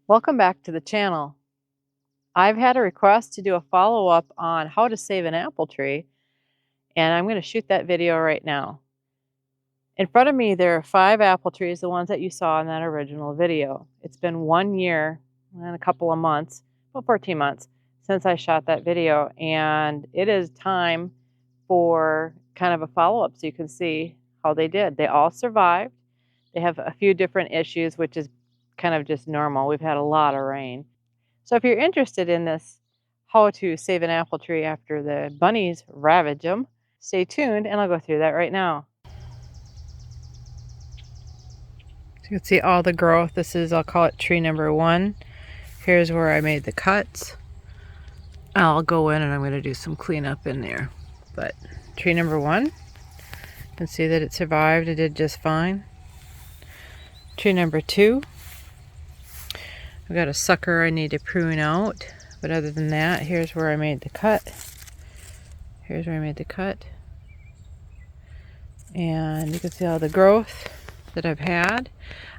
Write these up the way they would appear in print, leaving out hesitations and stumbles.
Welcome back to the channel. I've had a request to do a follow-up on how to save an apple tree, and I'm going to shoot that video right now. In front of me there are 5 apple trees, the ones that you saw in that original video. It's been 1 year and a couple of months, well 14 months, since I shot that video, and it is time for kind of a follow-up so you can see how they did. They all survived. They have a few different issues, which is kind of just normal. We've had a lot of rain. So if you're interested in this, how to save an apple tree after the bunnies ravage them, stay tuned and I'll go through that right now. So you can see all the growth. This is, I'll call it tree number 1. Here's where I made the cuts. I'll go in and I'm going to do some cleanup in there. But tree number 1, you can see that it survived. It did just fine. Tree number 2. I've got a sucker I need to prune out, but other than that, here's where I made the cut. Here's where I made the cut. And you can see all the growth that I've had.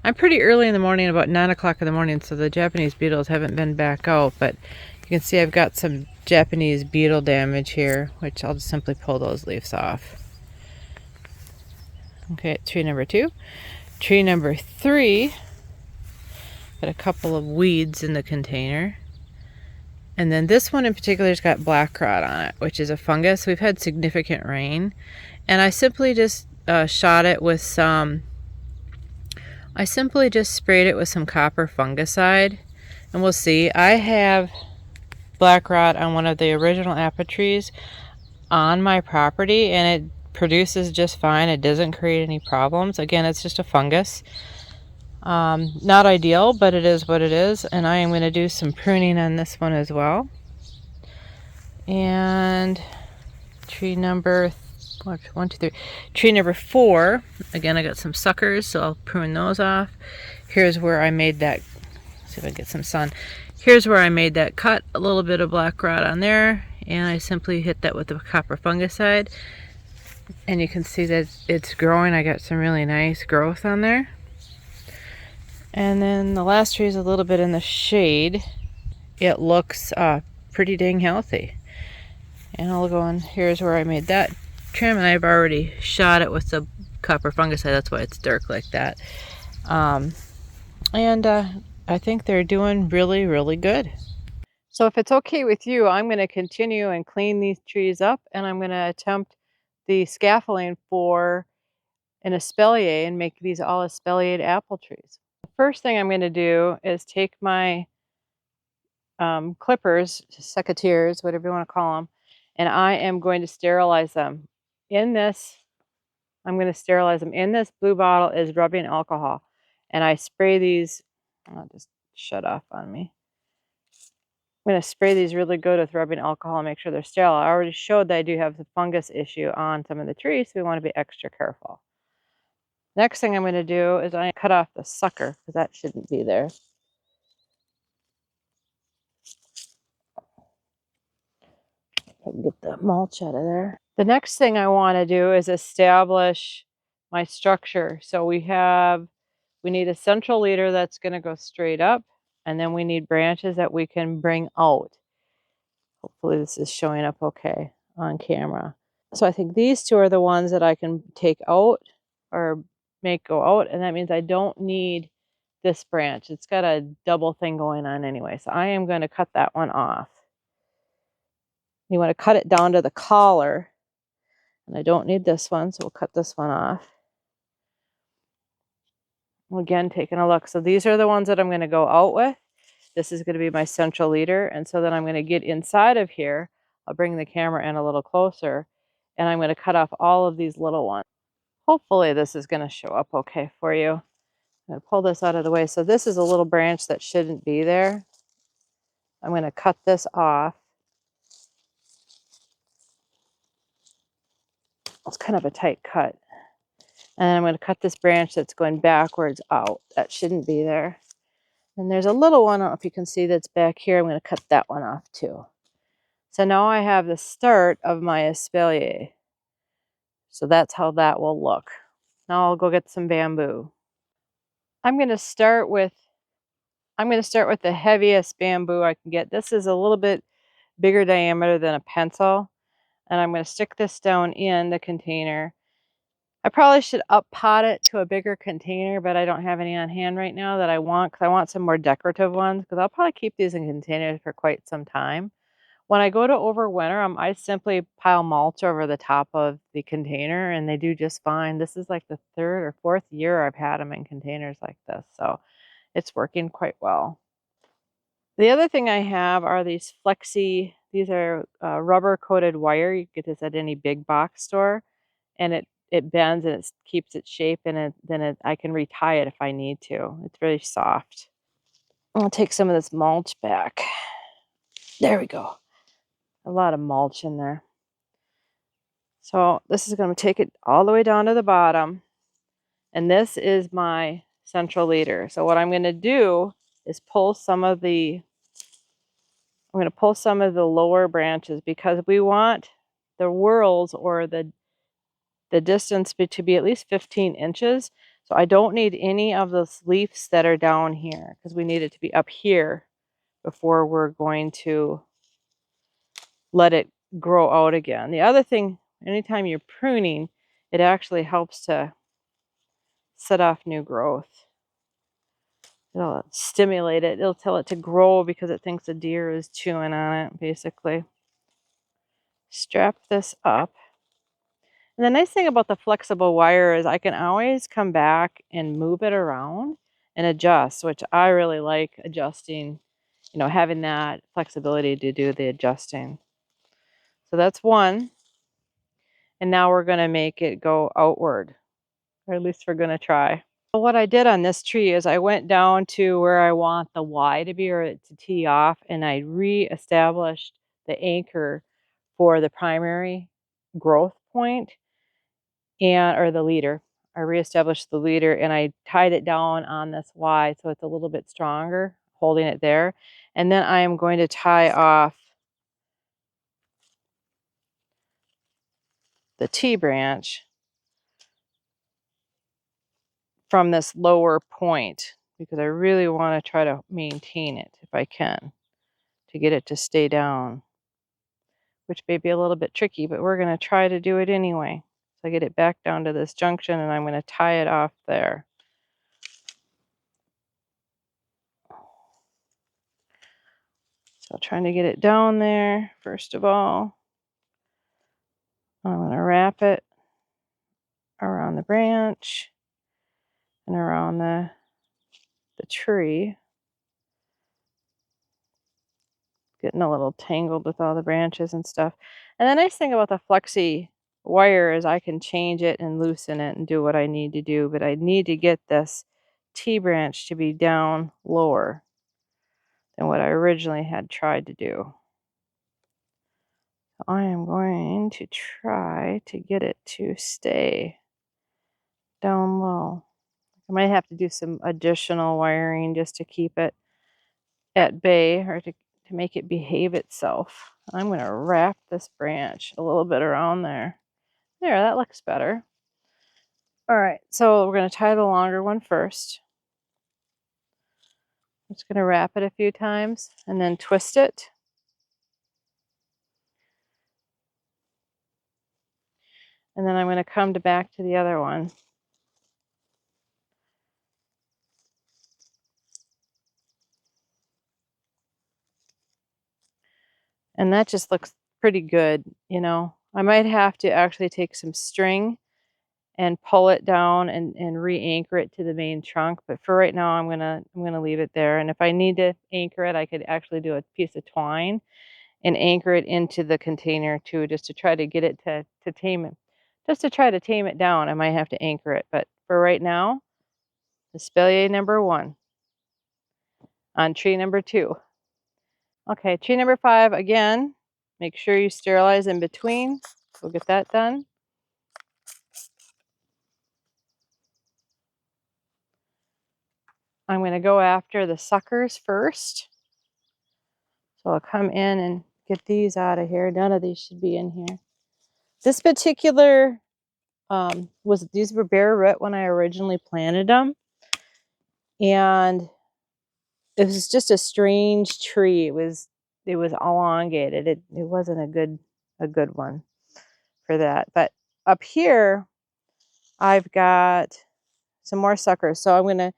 I'm pretty early in the morning, about 9 o'clock in the morning, so the Japanese beetles haven't been back out, but you can see I've got some Japanese beetle damage here, which I'll just simply pull those leaves off. Okay, tree number 2. Tree number 3. Got a couple of weeds in the container. And then this one in particular has got black rot on it, which is a fungus. We've had significant rain. And I simply just sprayed it with some copper fungicide. And we'll see. I have black rot on one of the original apple trees on my property, and it produces just fine. It doesn't create any problems. Again, it's just a fungus. Not ideal, but it is what it is, and I am going to do some pruning on this one as well. And tree number tree number 4, again I got some suckers, so I'll prune those off. Here's where I made that, see if I can get some sun. Here's where I made that cut, a little bit of black rot on there, and I simply hit that with the copper fungicide, and you can see that it's growing. I got some really nice growth on there. And then the last tree is a little bit in the shade. It looks pretty dang healthy. And I'll go on, here's where I made that trim, and I've already shot it with the copper fungicide. That's why it's dark like that. I think they're doing really, really good. So if it's okay with you, I'm going to continue and clean these trees up, and I'm going to attempt the scaffolding for an espalier and make these all espaliered apple trees. First thing I'm going to do is take my clippers, secateurs, whatever you want to call them, and I am going to sterilize them. In this, I'm going to sterilize them. In this blue bottle is rubbing alcohol, and I spray these. I'll just shut off on me. I'm going to spray these really good with rubbing alcohol and make sure they're sterile. I already showed that I do have the fungus issue on some of the trees, so we want to be extra careful. Next thing I'm going to do is I cut off the sucker, because that shouldn't be there. I can get the mulch out of there. The next thing I want to do is establish my structure. So we need a central leader that's going to go straight up, and then we need branches that we can bring out. Hopefully this is showing up okay on camera. So I think these 2 are the ones that I can take out or make go out, and that means I don't need this branch. It's got a double thing going on anyway, so I am going to cut that one off. You want to cut it down to the collar, and I don't need this one, so we'll cut this one off. Again, taking a look. So these are the ones that I'm going to go out with. This is going to be my central leader, and so then I'm going to get inside of here. I'll bring the camera in a little closer, and I'm going to cut off all of these little ones. Hopefully this is going to show up okay for you. I'm going to pull this out of the way. So this is a little branch that shouldn't be there. I'm going to cut this off. It's kind of a tight cut. And then I'm going to cut this branch that's going backwards out. That shouldn't be there. And there's a little one, I don't know if you can see, that's back here. I'm going to cut that one off too. So now I have the start of my espalier. So that's how that will look. Now I'll go get some bamboo. I'm going to start with I'm going to start with the heaviest bamboo I can get. This is a little bit bigger diameter than a pencil. And I'm going to stick this down in the container. I probably should up pot it to a bigger container, but I don't have any on hand right now that I want, because I want some more decorative ones, because I'll probably keep these in containers for quite some time. When I go to overwinter, I simply pile mulch over the top of the container, and they do just fine. This is like the 3rd or 4th year I've had them in containers like this, so it's working quite well. The other thing I have are these flexi, these are rubber coated wire. You get this at any big box store, and it bends and it keeps its shape, and I can retie it if I need to. It's very soft. I'll take some of this mulch back. There we go. A lot of mulch in there. So this is going to take it all the way down to the bottom, and this is my central leader. So what I'm going to do is pull some of the lower branches, because we want the whorls, or the distance to be at least 15 inches. So I don't need any of those leaves that are down here, because we need it to be up here before we're going to let it grow out again. The other thing, anytime you're pruning, it actually helps to set off new growth. It'll stimulate it. It'll tell it to grow because it thinks a deer is chewing on it, basically. Strap this up. And the nice thing about the flexible wire is I can always come back and move it around and adjust, which I really like, adjusting, having that flexibility to do the adjusting. So that's one. And now we're going to make it go outward, or at least we're going to try. So what I did on this tree is I went down to where I want the Y to be, or to tee off, and I re-established the anchor for the primary growth point, or the leader. I reestablished the leader, and I tied it down on this Y so it's a little bit stronger, holding it there. And then I am going to tie off the T branch from this lower point, because I really want to try to maintain it if I can, to get it to stay down, which may be a little bit tricky, but we're going to try to do it anyway. So I get it back down to this junction, and I'm going to tie it off there. So trying to get it down there, first of all. I'm going to wrap it around the branch and around the tree. Getting a little tangled with all the branches and stuff. And the nice thing about the flexi wire is I can change it and loosen it and do what I need to do, but I need to get this T branch to be down lower than what I originally had tried to do. So I am going to try to get it to stay down low. I might have to do some additional wiring just to keep it at bay, or to make it behave itself. I'm going to wrap this branch a little bit around there. There, that looks better. All right, so we're going to tie the longer one first. I'm just going to wrap it a few times and then twist it. And then I'm going to come back to the other one. And that just looks pretty good, I might have to actually take some string and pull it down and re-anchor it to the main trunk. But for right now, I'm gonna leave it there. And if I need to anchor it, I could actually do a piece of twine and anchor it into the container too, just to try to get it to tame it. Just to try to tame it down, I might have to anchor it. But for right now, Espalier number 1 on tree number 2. Okay, tree number 5, again, make sure you sterilize in between. We'll get that done. I'm going to go after the suckers first. So I'll come in and get these out of here. None of these should be in here. This particular, these were bare root when I originally planted them. And it was just a strange tree. It was elongated. It wasn't a good one for that. But up here, I've got some more suckers. So I'm going to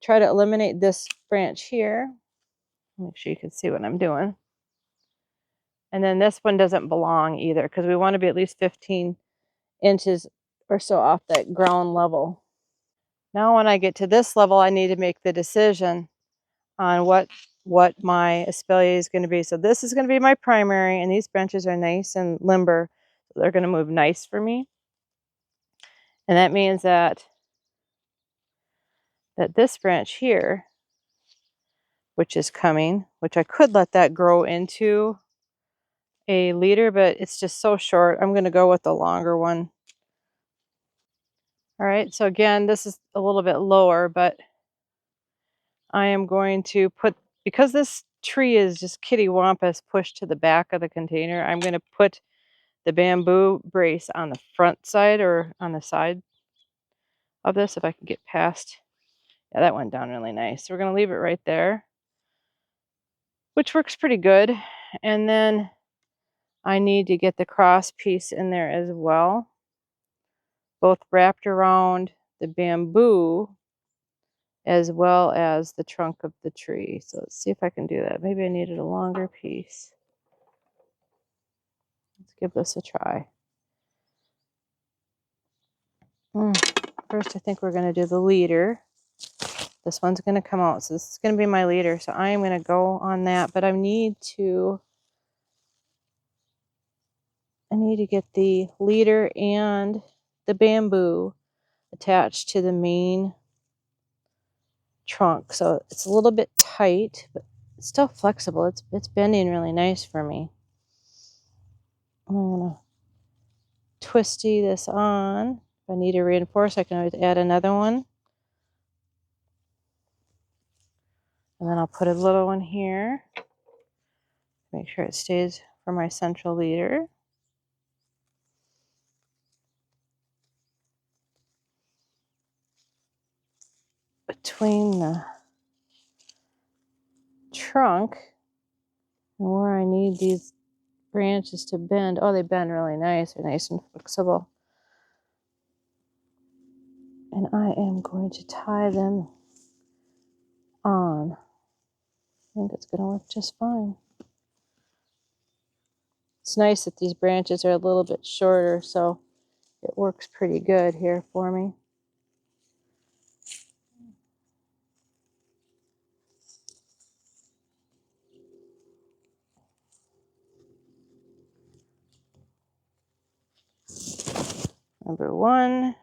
try to eliminate this branch here. Make sure you can see what I'm doing. And then this one doesn't belong either because we want to be at least 15 inches or so off that ground level. Now when I get to this level, I need to make the decision on what my espalier is going to be. So this is going to be my primary, and these branches are nice and limber. So they're going to move nice for me. And that means that this branch here, which is coming, which I could let that grow into a leader, but it's just so short. I'm going to go with the longer one. All right, so again, this is a little bit lower, but I am going to put, because this tree is just kittywampus pushed to the back of the container, I'm going to put the bamboo brace on the front side or on the side of this, if I can get past. Yeah, that went down really nice. So we're going to leave it right there, which works pretty good. And then I need to get the cross piece in there as well, both wrapped around the bamboo as well as the trunk of the tree. So let's see if I can do that. Maybe I needed a longer piece. Let's give this a try. First, I think we're going to do the leader. This one's going to come out. So this is going to be my leader. So I am going to go on that. But I need to get the leader and the bamboo attached to the main trunk. So it's a little bit tight, but it's still flexible. It's bending really nice for me. I'm going to twisty this on. If I need to reinforce, I can always add another one. And then I'll put a little one here. Make sure it stays for my central leader. Between the trunk and where I need these branches to bend. Oh, they bend really nice. They're nice and flexible. And I am going to tie them on. I think it's going to work just fine. It's nice that these branches are a little bit shorter, so it works pretty good here for me. Number one.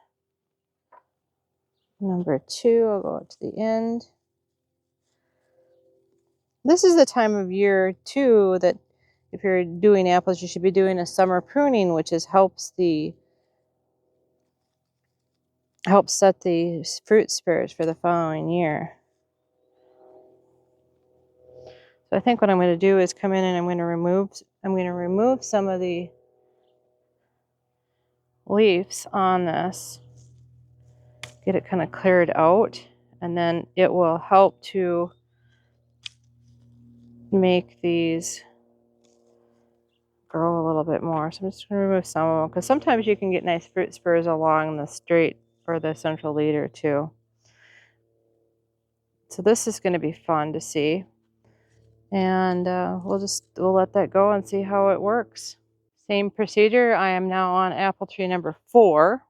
Number two, I'll go up to the end. This is the time of year, too, that if you're doing apples, you should be doing a summer pruning, which helps set the fruit spurs for the following year. So I think what I'm going to do is come in and I'm going to remove some of the leaves on this, get it kind of cleared out, and then it will help to make these grow a little bit more. So I'm just going to remove some of them, because sometimes you can get nice fruit spurs along the straight or the central leader too. So this is going to be fun to see, and we'll let that go and see how it works. Same procedure. I am now on apple tree number 4,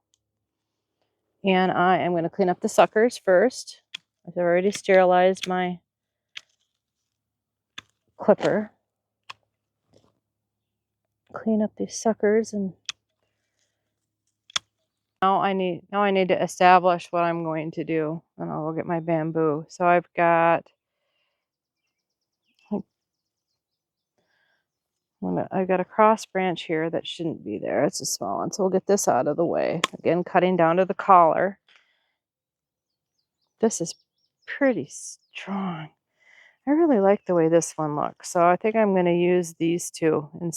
and I am going to clean up the suckers first. I've already sterilized my clipper. Clean up these suckers, and now I need to establish what I'm going to do, and I'll go get my bamboo. So I've got a cross branch here that shouldn't be there. It's a small one, so we'll get this out of the way. Again, cutting down to the collar. This is pretty strong. I really like the way this one looks, so I think I'm going to use these two. And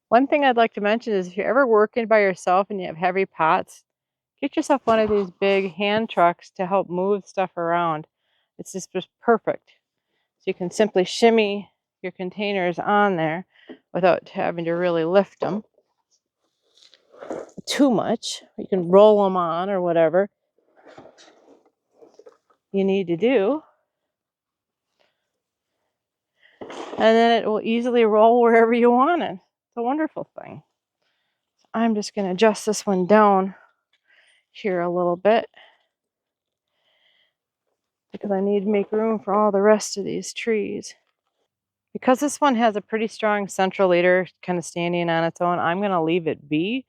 one thing I'd like to mention is if you're ever working by yourself and you have heavy pots, get yourself one of these big hand trucks to help move stuff around. It's just perfect. So you can simply shimmy your containers on there without having to really lift them too much. You can roll them on or whatever you need to do. And then it will easily roll wherever you want it. It's a wonderful thing. I'm just going to adjust this one down here a little bit because I need to make room for all the rest of these trees. Because this one has a pretty strong central leader kind of standing on its own, I'm going to leave it be.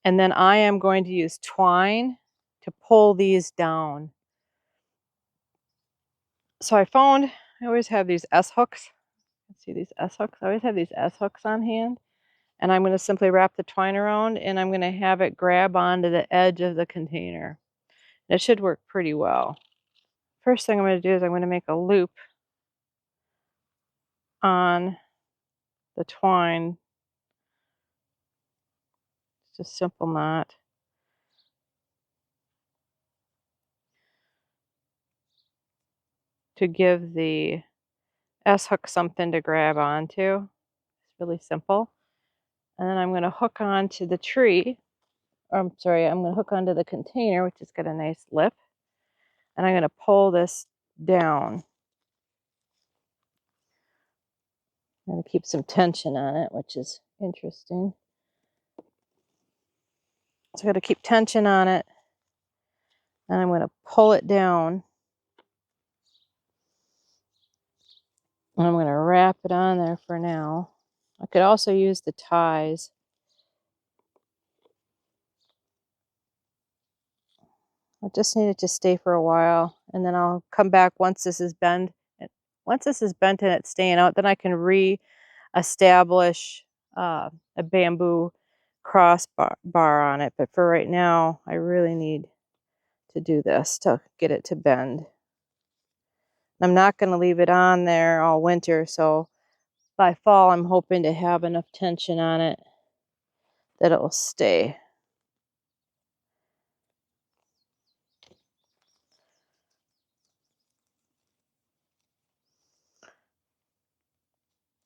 And then I am going to use twine to pull these down. So I found I always have these S-hooks. See these S-hooks? I always have these S-hooks on hand. And I'm going to simply wrap the twine around and I'm going to have it grab onto the edge of the container. It should work pretty well. First thing I'm going to do is I'm going to make a loop on the twine. It's a simple knot. To give the S-hook something to grab onto. It's really simple. And then I'm going to hook onto the tree. I'm going to hook onto the container, which has got a nice lip. And I'm going to pull this down. I'm going to keep some tension on it, which is interesting. So I got to keep tension on it. And I'm going to pull it down. And I'm going to wrap it on there for now. I could also use the ties. I just need it to stay for a while. And then I'll come back once this is bent. Once this is bent and it's staying out, then I can re-establish a bamboo crossbar on it. But for right now, I really need to do this to get it to bend. I'm not going to leave it on there all winter, so by fall I'm hoping to have enough tension on it that it will stay.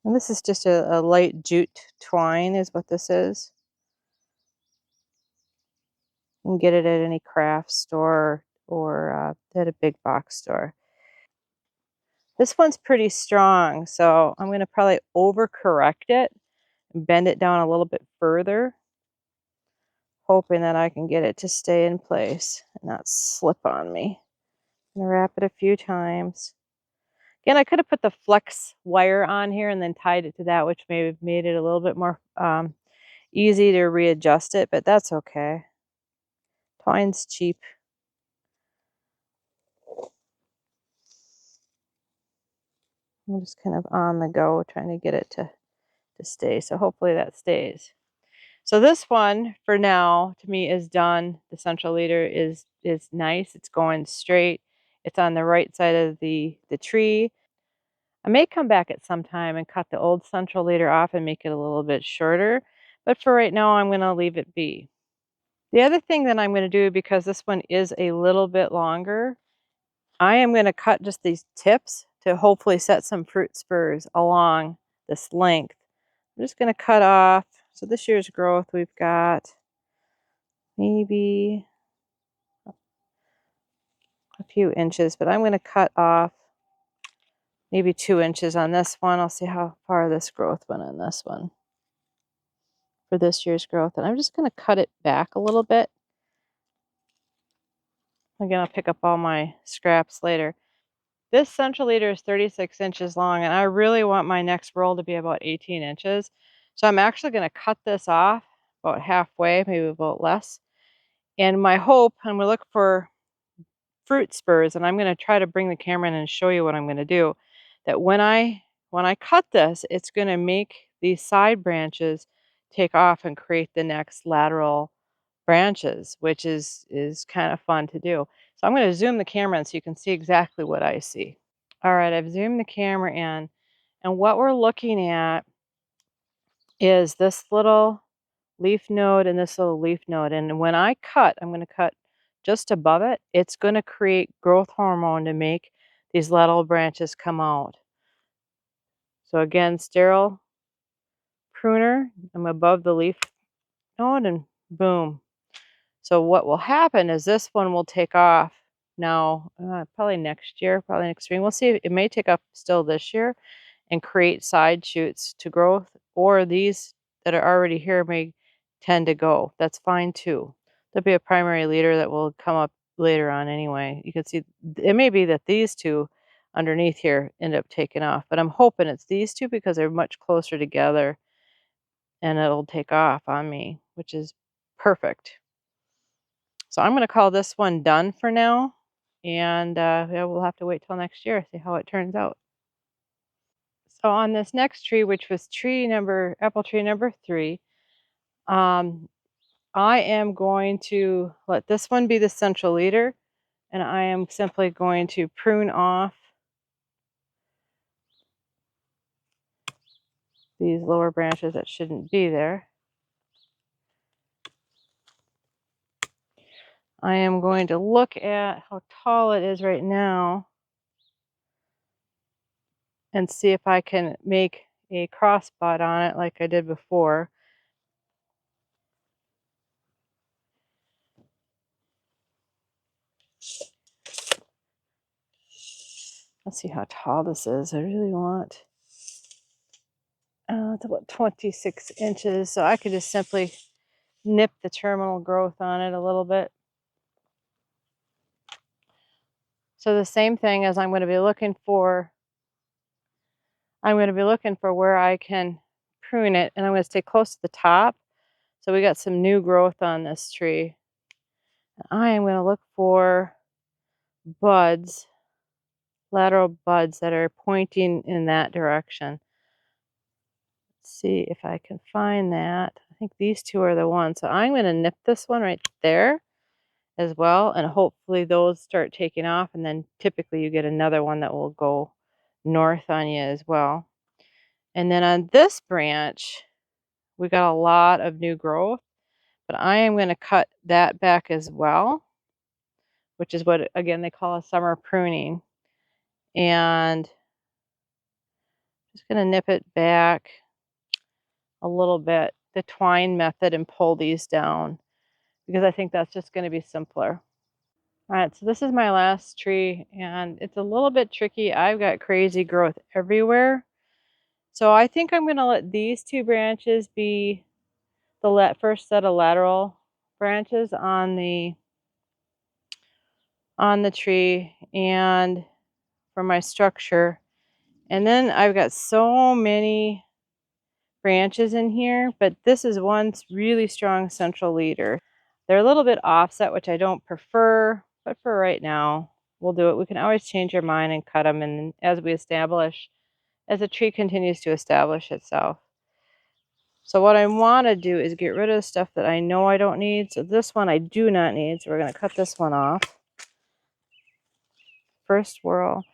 And this is just a light jute twine is what this is. You can get it at any craft store or at a big box store. This one's pretty strong, so I'm going to probably overcorrect it and bend it down a little bit further, hoping that I can get it to stay in place and not slip on me. I'm going to wrap it a few times. Again, I could have put the flex wire on here and then tied it to that, which may have made it a little bit more easy to readjust it, but that's okay. Twine's cheap. I'm just kind of on the go trying to get it to stay. So hopefully that stays. So this one for now to me is done. The central leader is nice. It's going straight. It's on the right side of the tree. I may come back at some time and cut the old central leader off and make it a little bit shorter. But for right now, I'm going to leave it be. The other thing that I'm going to do, because this one is a little bit longer, I am going to cut just these tips to hopefully set some fruit spurs along this length. I'm just going to cut off. So this year's growth, we've got maybe a few inches, but I'm going to cut off maybe 2 inches on this one. I'll see how far this growth went on this one for this year's growth. And I'm just going to cut it back a little bit. Again, I'll pick up all my scraps later. This central leader is 36 inches long, and I really want my next roll to be about 18 inches. So I'm actually going to cut this off about halfway, maybe about less. And my hope, I'm going to look for fruit spurs, and I'm going to try to bring the camera in and show you what I'm going to do. That when I cut this, it's going to make these side branches take off and create the next lateral branches, which is kind of fun to do. So I'm going to zoom the camera in so you can see exactly what I see. All right, I've zoomed the camera in, and what we're looking at is this little leaf node and this little leaf node. And when I cut, I'm going to cut just above it. It's going to create growth hormone to make these lateral branches come out. So again, sterile pruner. I'm above the leaf node and boom. So what will happen is this one will take off now, probably next year, probably next spring. We'll see. It may take off still this year and create side shoots to growth, or these that are already here may tend to go. That's fine too. There'll be a primary leader that will come up later on anyway. You can see it may be that these two underneath here end up taking off, but I'm hoping it's these two because they're much closer together and it'll take off on me, which is perfect. So I'm going to call this one done for now, and yeah, we'll have to wait till next year, see how it turns out. So on this next tree, which was apple tree number 3, I am going to let this one be the central leader, and I am simply going to prune off these lower branches that shouldn't be there. I am going to look at how tall it is right now and see if I can make a cross bud on it like I did before. Let's see how tall this is. I really want, it's about 26 inches, so I could just simply nip the terminal growth on it a little bit. So the same thing as I'm going to be looking for where I can prune it, and I'm going to stay close to the top. So we got some new growth on this tree. I am going to look for buds, lateral buds that are pointing in that direction. Let's see if I can find that. I think these two are the ones. So I'm going to nip this one right there as well, and hopefully those start taking off, and then typically you get another one that will go north on you as well. And then on this branch, we got a lot of new growth, but I am going to cut that back as well, which is what, again, they call a summer pruning. And just going to nip it back a little bit, the twine method, and pull these down, because I think that's just going to be simpler. All right, so this is my last tree, and it's a little bit tricky. I've got crazy growth everywhere. So I think I'm going to let these two branches be the first set of lateral branches on the tree and for my structure. And then I've got so many branches in here, but this is one really strong central leader. They're a little bit offset, which I don't prefer, but for right now, we'll do it. We can always change our mind and cut them, and as the tree continues to establish itself. So what I want to do is get rid of the stuff that I know I don't need. So this one I do not need, so we're going to cut this one off. First whirl.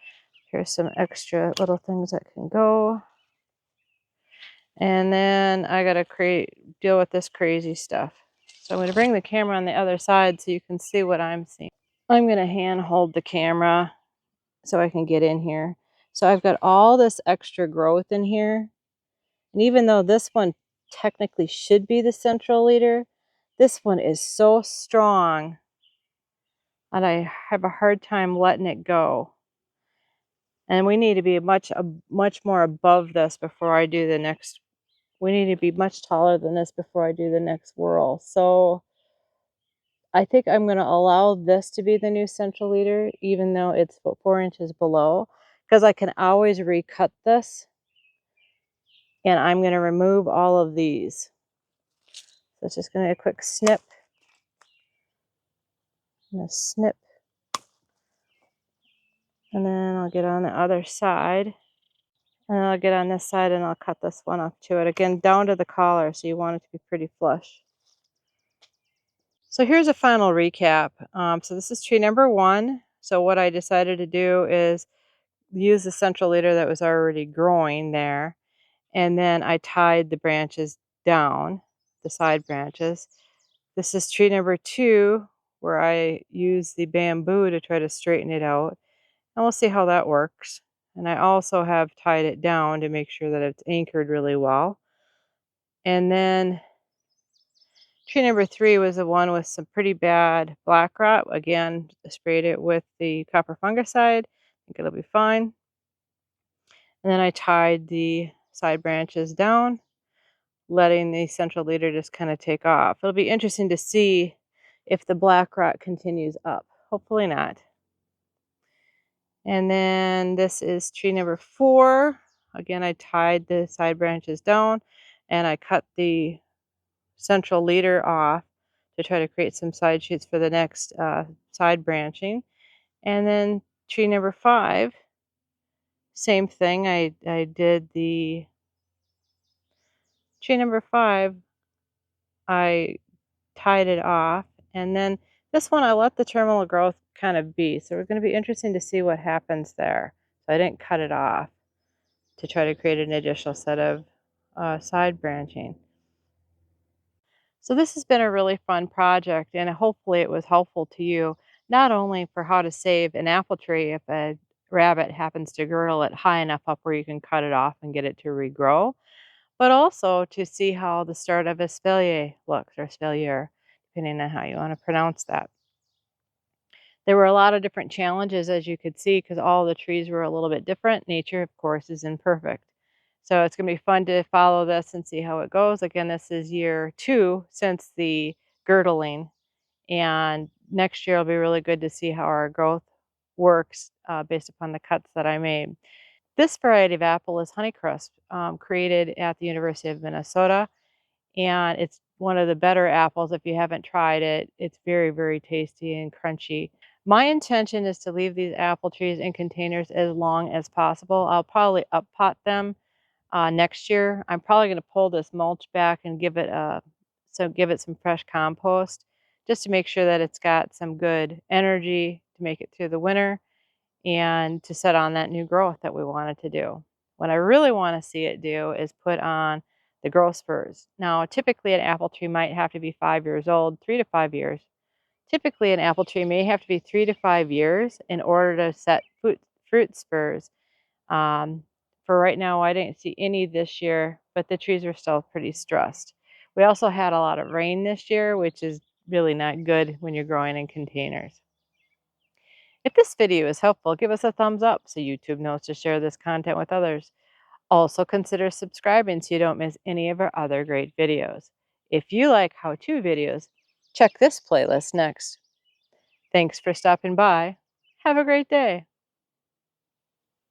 Here's some extra little things that can go. And then I got to deal with this crazy stuff. So I'm going to bring the camera on the other side so you can see what I'm seeing. I'm going to hand hold the camera so I can get in here. So I've got all this extra growth in here. And even though this one technically should be the central leader, this one is so strong and I have a hard time letting it go. And we need to be much more above this before I do the next. We need to be much taller than this before I do the next whirl. So I think I'm going to allow this to be the new central leader, even though it's about 4 inches below, because I can always recut this. And I'm going to remove all of these. So it's just going to be a quick snip. And a snip. And then I'll get on the other side. And I'll get on this side and I'll cut this one off to it. Again, down to the collar, so you want it to be pretty flush. So here's a final recap. So this is tree number 1. So what I decided to do is use the central leader that was already growing there. And then I tied the branches down, the side branches. This is tree number 2, where I use the bamboo to try to straighten it out. And we'll see how that works. And I also have tied it down to make sure that it's anchored really well. And then tree number 3 was the one with some pretty bad black rot. Again, sprayed it with the copper fungicide. I think it'll be fine. And then I tied the side branches down, letting the central leader just kind of take off. It'll be interesting to see if the black rot continues up. Hopefully not. And then this is tree number 4. Again, I tied the side branches down and I cut the central leader off to try to create some side shoots for the next side branching. And then tree number 5, same thing. I did the tree number 5, I tied it off. And then this one, I let the terminal growth kind of be. So it's going to be interesting to see what happens there. So I didn't cut it off to try to create an additional set of side branching. So this has been a really fun project, and hopefully it was helpful to you, not only for how to save an apple tree if a rabbit happens to girdle it high enough up where you can cut it off and get it to regrow, but also to see how the start of Espalier looks, or Espalier, depending on how you want to pronounce that. There were a lot of different challenges, as you could see, because all the trees were a little bit different. Nature, of course, is imperfect. So it's going to be fun to follow this and see how it goes. Again, this is year 2 since the girdling, and next year will be really good to see how our growth works based upon the cuts that I made. This variety of apple is Honeycrisp, created at the University of Minnesota, and it's one of the better apples if you haven't tried it. It's very, very tasty and crunchy. My intention is to leave these apple trees in containers as long as possible. I'll probably up pot them next year. I'm probably going to pull this mulch back and give it some fresh compost, just to make sure that it's got some good energy to make it through the winter and to set on that new growth that we wanted to do. What I really want to see it do is put on the growth spurs. Now, typically an apple tree might have to be 5 years old, 3 to 5 years. Typically an apple tree may have to be 3 to 5 years in order to set fruit spurs. For right now, I didn't see any this year, but the trees are still pretty stressed. We also had a lot of rain this year, which is really not good when you're growing in containers. If this video is helpful, give us a thumbs up so YouTube knows to share this content with others. Also consider subscribing so you don't miss any of our other great videos. If you like how-to videos, check this playlist next. Thanks for stopping by. Have a great day.